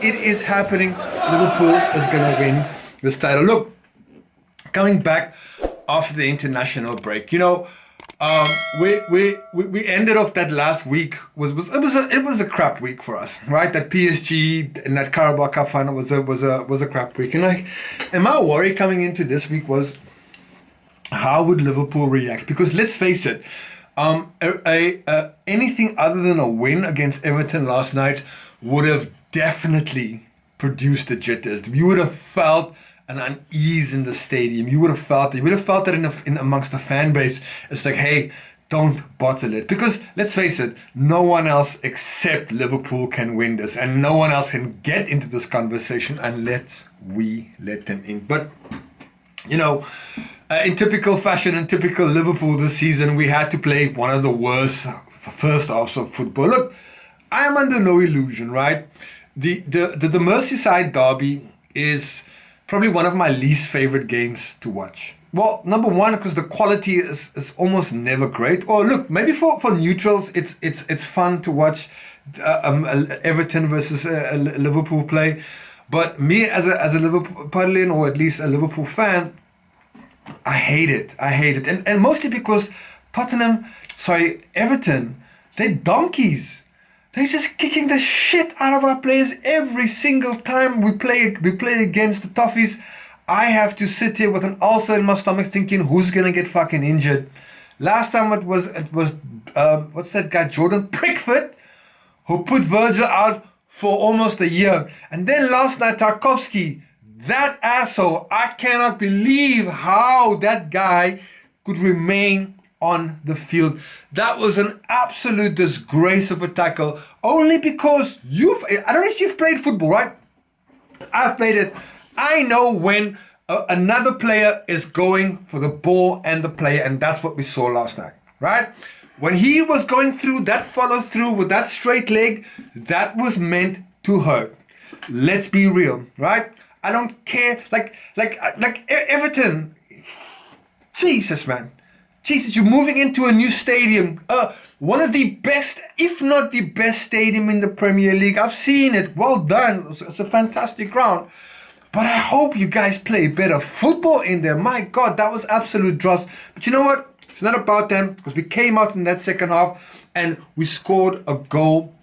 it is happening. Liverpool is going to win this title. Look, coming back after the international break, we ended off that last week it was a crap week for us, right? That PSG and that Carabao Cup final was a crap week, and my worry coming into this week was how would Liverpool react? Because let's face it, anything other than a win against Everton last night would have definitely produced the jitters. You would have felt an unease in the stadium. You would have felt it. You would have felt it in amongst the fan base. It's like, hey, don't bottle it. Because let's face it, no one else except Liverpool can win this, and no one else can get into this conversation unless we let them in. But in typical fashion, in typical Liverpool this season, we had to play one of the worst first halves of football. Look, I am under no illusion, right? The Merseyside derby is probably one of my least favorite games to watch. Well, number one, because the quality is almost never great. Or look, maybe for neutrals, it's fun to watch Everton versus Liverpool play. But me as a Liverpoolian, or at least a Liverpool fan, I hate it. And mostly because Everton, they're donkeys. They're just kicking the shit out of our players every single time we play against the Toffees. I have to sit here with an ulcer in my stomach thinking, who's gonna get fucking injured? Last time it was what's that guy, Jordan Pickford, who put Virgil out for almost a year. And then last night, Tarkovsky, that asshole, I cannot believe how that guy could remain on the field. That was an absolute disgrace of a tackle, only because I don't know if you've played football, right? I've played it. I know when another player is going for the ball and the player, and that's what we saw last night, right? When he was going through that follow through with that straight leg, that was meant to hurt. Let's be real, right? I don't care. Like Everton. Jesus, man. Jesus, you're moving into a new stadium. One of the best, if not the best stadium in the Premier League. I've seen it. Well done. It's a fantastic ground. But I hope you guys play better football in there. My God, that was absolute dross. But you know what? It's not about them, because we came out in that second half and we scored a goal,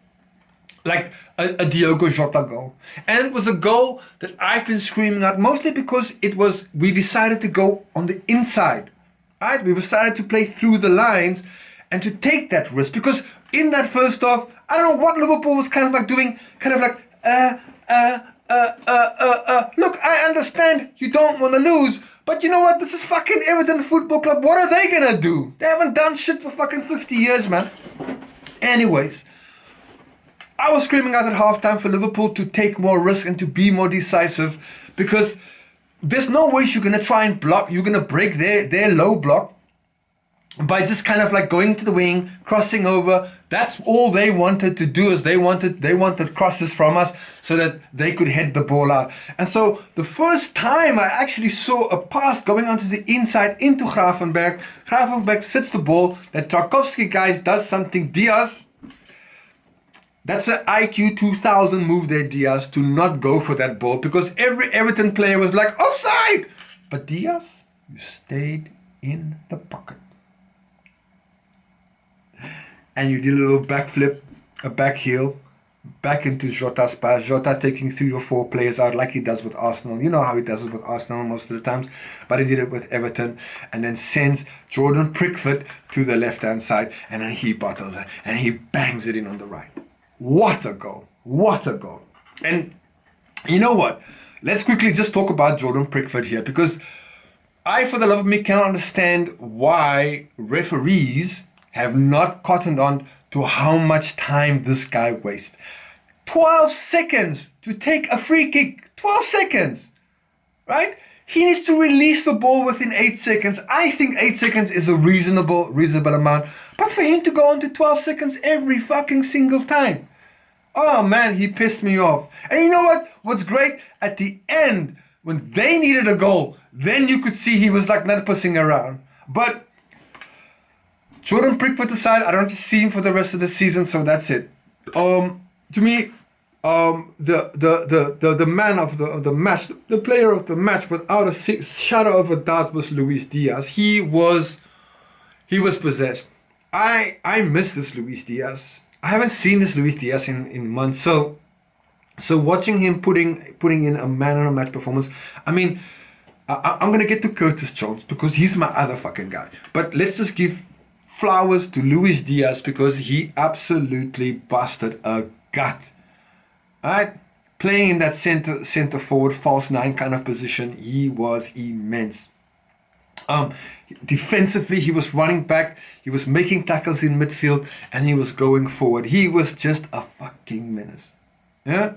like a Diogo Jota goal. And it was a goal that I've been screaming at, mostly because we decided to go on the inside. Right? We decided to play through the lines and to take that risk, because in that first half, I don't know what Liverpool was kind of like doing, look, I understand you don't want to lose, but you know what? This is fucking Everton Football Club. What are they gonna do? They haven't done shit for fucking 50 years, man. Anyways, I was screaming out at halftime for Liverpool to take more risk and to be more decisive, because there's no way you're going to try and block. You're going to break their low block by just kind of like going to the wing, crossing over. That's all they wanted to do, is they wanted crosses from us so that they could head the ball out. And so the first time I actually saw a pass going onto the inside into Gravenberch fits the ball. That Tarkovsky guy does something. Diaz, that's an IQ 2000 move there, Diaz, to not go for that ball, because every Everton player was like, offside! But Diaz, you stayed in the pocket. And you did a little backflip, a back heel, back into Jota's pass. Jota taking 3 or 4 players out like he does with Arsenal. You know how he does it with Arsenal most of the times, but he did it with Everton, and then sends Jordan Pickford to the left-hand side, and then he bottles it, and he bangs it in on the right. What a goal. What a goal. And you know what? Let's quickly just talk about Jordan Pickford here, because I, for the love of me, cannot understand why referees have not cottoned on to how much time this guy wastes. 12 seconds to take a free kick. 12 seconds. Right? He needs to release the ball within 8 seconds. I think 8 seconds is a reasonable amount. But for him to go on to 12 seconds every fucking single time. Oh man, he pissed me off. And you know what? What's great? At the end, when they needed a goal, then you could see he was like not pussing around. But Jordan Pickford aside, I don't have to see him for the rest of the season, so that's it. To me, The man of the match, the player of the match, without a shadow of a doubt, was Luis Diaz. He was possessed. I miss this Luis Diaz. I haven't seen this Luis Diaz in months. So watching him putting in a man on a match performance. I mean, I'm gonna get to Curtis Jones because he's my other fucking guy. But let's just give flowers to Luis Diaz because he absolutely busted a gut. Alright? Playing in that center forward, false nine kind of position, he was immense. Defensively, he was running back, he was making tackles in midfield, and he was going forward. He was just a fucking menace. Yeah?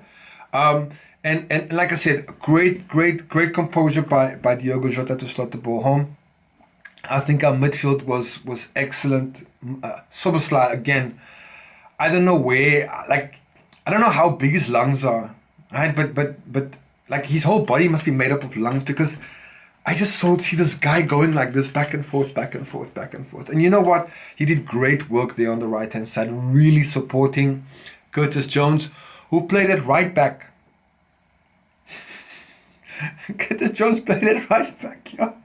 And like I said, great composure by Diogo Jota to slot the ball home. I think our midfield was excellent. Soboslai again. I don't know where, like, I don't know how big his lungs are, right? But like his whole body must be made up of lungs because I just see this guy going like this back and forth, back and forth, back and forth. And you know what? He did great work there on the right hand side, really supporting Curtis Jones, who played at right back. Curtis Jones played at right back, yo.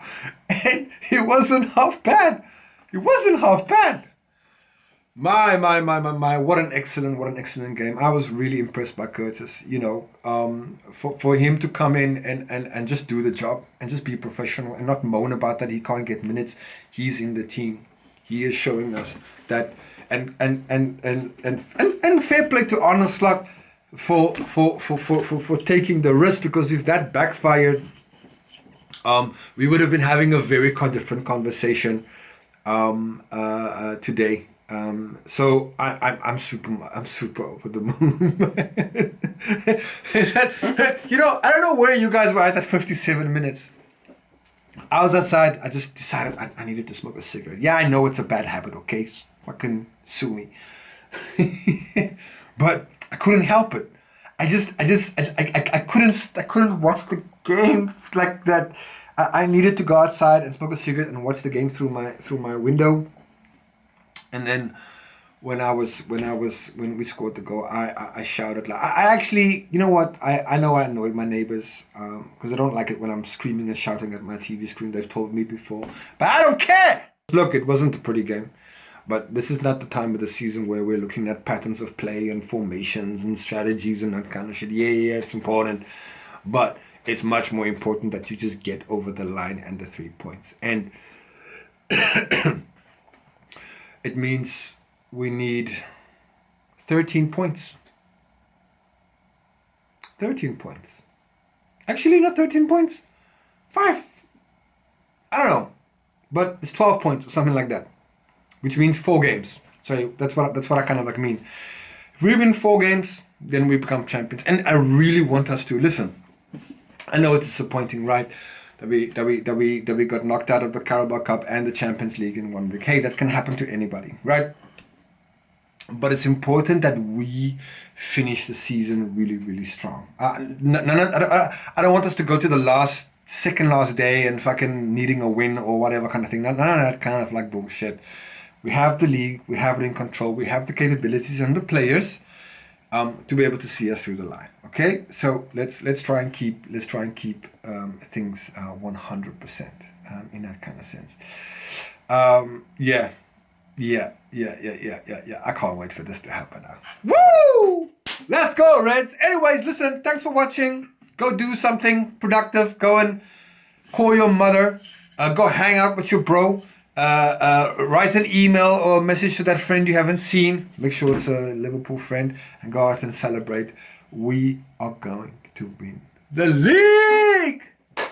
And he wasn't half bad. He wasn't half bad. My, what an excellent game. I was really impressed by Curtis, for him to come in and just do the job and just be professional and not moan about that he can't get minutes. He's in the team. He is showing us that and fair play to Arne Slot for taking the risk, because if that backfired, we would have been having a very different conversation today. So I'm super over the moon. I don't know where you guys were at 57 minutes. I was outside. I just decided I needed to smoke a cigarette. Yeah, I know it's a bad habit. Okay, fucking sue me. But I couldn't help it. I couldn't watch the game like that. I needed to go outside and smoke a cigarette and watch the game through my window. And then when we scored the goal, I shouted like I actually, you know what, I know I annoyed my neighbors because I don't like it when I'm screaming and shouting at my TV screen. They've told me before, but I don't care. Look, it wasn't a pretty game, but this is not the time of the season where we're looking at patterns of play and formations and strategies and that kind of shit. Yeah, it's important, but it's much more important that you just get over the line and the 3 points. And it means we need 13 points. 13 points. Actually, not 13 points. 5. I don't know. But it's 12 points or something like that. Which means 4 games. So that's what I kind of like mean. If we win 4 games, then we become champions. And I really want us to listen. I know it's disappointing, right? That we got knocked out of the Carabao Cup and the Champions League in 1 week. Hey, that can happen to anybody, right? But it's important that we finish the season really, really strong. I don't want us to go to the second last day and fucking needing a win or whatever kind of thing. None of that kind of like bullshit. We have the league, we have it in control, we have the capabilities and the players to be able to see us through the line. Okay, so let's try and keep things 100% in that kind of sense. Yeah. I can't wait for this to happen now. Woo! Let's go, Reds. Anyways, listen, thanks for watching. Go do something productive. Go and call your mother. Go hang out with your bro. Write an email or a message to that friend you haven't seen. Make sure it's a Liverpool friend, and go out and celebrate. We are going to win the league.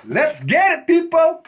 Let's get it, people.